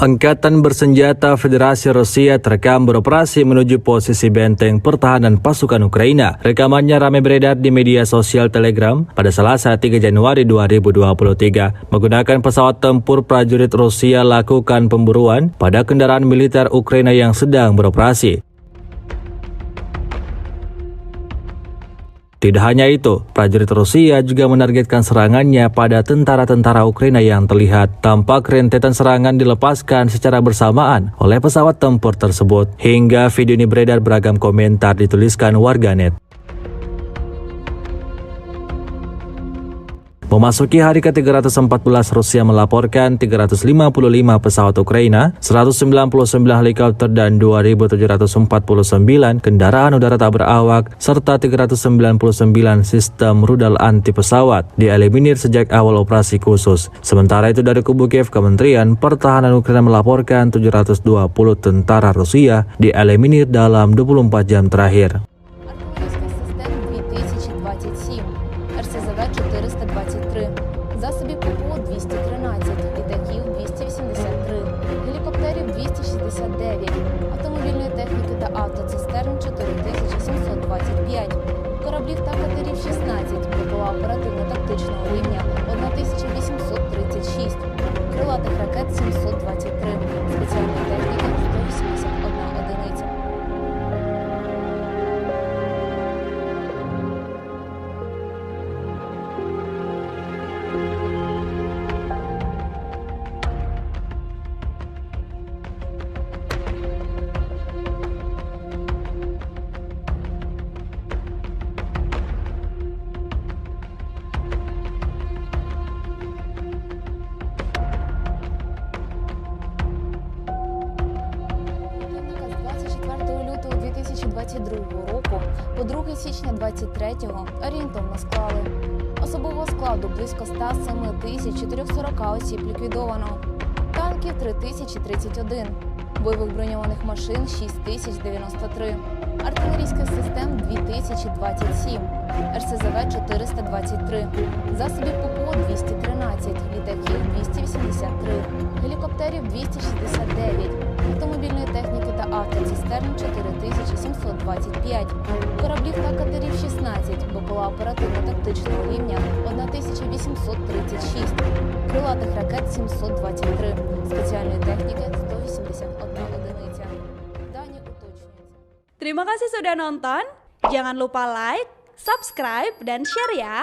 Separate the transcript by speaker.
Speaker 1: Angkatan Bersenjata Federasi Rusia terekam beroperasi menuju posisi benteng pertahanan pasukan Ukraina. Rekamannya ramai beredar di media sosial Telegram pada Selasa 3 Januari 2023. Menggunakan pesawat tempur, prajurit Rusia lakukan pemburuan pada kendaraan militer Ukraina yang sedang beroperasi. Tidak hanya itu, prajurit Rusia juga menargetkan serangannya pada tentara-tentara Ukraina yang terlihat. Tampak rentetan serangan dilepaskan secara bersamaan oleh pesawat tempur tersebut. Hingga video ini beredar, beragam komentar dituliskan warganet. Memasuki hari ke-314, Rusia melaporkan 355 pesawat Ukraina, 199 helikopter dan 2.749 kendaraan udara tak berawak, serta 399 sistem rudal anti pesawat dieliminir sejak awal operasi khusus. Sementara itu dari kubu Kiev, Kementerian Pertahanan Ukraina melaporkan 720 tentara Rusia dieliminir dalam 24 jam terakhir.
Speaker 2: РСЗВ 423, засобів ППО 213, літаків 283, гелікоптерів 269, автомобільної техніки та автоцистерн 4725, кораблів та катерів 16, ППО оперативно-тактичного рівня 1836, крилатих ракет 723, спеціальної техніки 181 одиниця. Лютого 2022 року по 2 січня 2023 орієнтовно склали. Особового складу близько 107 440 осіб ліквідовано, танків 3031, бойових броньованих машин 6093, артилерійських систем 2027, РСЗВ 423, засобів ППО 213, літаків 283, гелікоптерів 269, автомобільної техніки та автоцистерн 4725, кораблів та катерів 16, БПЛА оперативно-тактичного рівня 1836, крилатих ракет 723, спеціальної техніки 181 одиниця. Дані уточнюються.
Speaker 3: Terima kasih sudah nonton. Jangan lupa like, subscribe, dan share ya.